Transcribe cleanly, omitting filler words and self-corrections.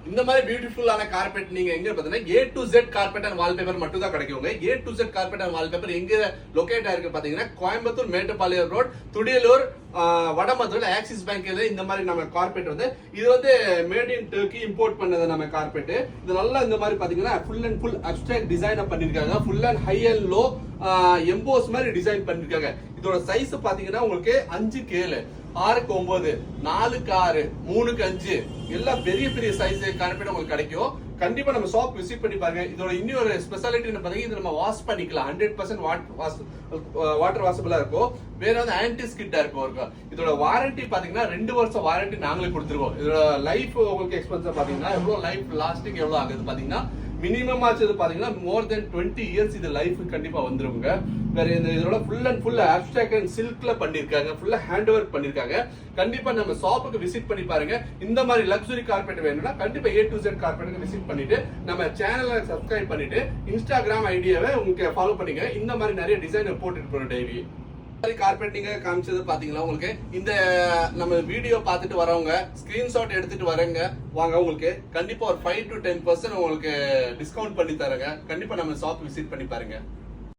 இந்த மாதிரி பியூட்டிஃபுல்லான கார்பெட் நீங்க எங்க பாத்தீங்கன்னா A to Z carpet and wallpaper மட்டும் தான் கிடைக்குங்க. A to Z carpet and wallpaper எங்க லொகேட் ஆயிருக்கு பாத்தீங்கன்னா Coimbatore Mettupalayam road, Thudiyalur, Vadamadurai Axis bank. இந்த மாதிரி நம்ம கார்பெட் இது மேட் இன் டர்க்கி இம்போர்ட் பண்ணது நம்ம கார்பெட். இது நல்லா இந்த மாதிரி பாத்தீங்கன்னா full and full abstract design பண்ணிருக்காங்க. Full and high and low emboss மாதிரி டிசைன் பண்ணிருக்காங்க. இதோட சைஸ் பாத்தீங்கன்னா உங்களுக்கு 5 6 9 4 6 3 5 எல்லாம் பெரிய பெரிய சைஸ் கார்பெட் உங்களுக்கு கிடைக்கும். கண்டிப்பா நம்ம ஷாப் விசிட் பண்ணி பாருங்க. இதோட இன்னொரு ஸ்பெஷாலிட்டி பாத்தீங்கன்னா இது நம்ம வாஷ் பண்ணிக்கலாம். 100% வாட்டர் வாஷபிளா இருக்கும். வேற ஆன்டி ஸ்கிட்டா இருக்கும். இதோட வாரண்டி பாத்தீங்கன்னா 2 வருஷம் வாரண்டி நாங்களே கொடுத்துருவோம். இதோட லைஃப் உங்களுக்கு எக்ஸ்பென்ஸ் பாத்தீங்கன்னா எவ்வளவு லைஃப் லாஸ்டிங் எவ்வளவு ஆகுது பாத்தீங்கன்னா மினிமம் ஆச்சு பாத்தீங்கன்னா மோர் தென் 20 இயர்ஸ் இது லைஃப் கண்டிப்பா வந்துருங்க. வேற இதோட full and full abstract and சில்க்ல பண்ணிருக்காங்க. ஃபுல்லா ஹேண்ட் ஒர்க் பண்ணிருக்காங்க. கண்டிப்பா நம்ம ஷாப்புக்கு விசிட் பண்ணி பாருங்க. இந்த மாதிரி லக்ஸுரி கார்பெட் வேணும்னா கண்டிப்பா A to Z கார்பெட்டுக்கு விசிட் பண்ணிட்டு நம்ம சேனலை சப்ஸ்கிரைப் பண்ணிட்டு இன்ஸ்டாகிராம் ஐடியாவை உங்களுக்கு ஃபாலோ பண்ணிங்க. இந்த மாதிரி நிறைய டிசைன் போட்டுட்டு போறோம் டெய்லி. கார்பெட் நீங்க காமிச்சது பாத்தீங்களா உங்களுக்கு இந்த நம்ம வீடியோ பார்த்துட்டு வரவங்க ஸ்கிரீன்ஷாட் எடுத்துட்டு வரங்க வாங்க உங்களுக்கு கண்டிப்பா ஒரு 5 to 10% உங்களுக்கு டிஸ்கவுண்ட் பண்ணி தரங்க. கண்டிப்பா நம்ம ஷாப் விசிட் பண்ணி பாருங்க.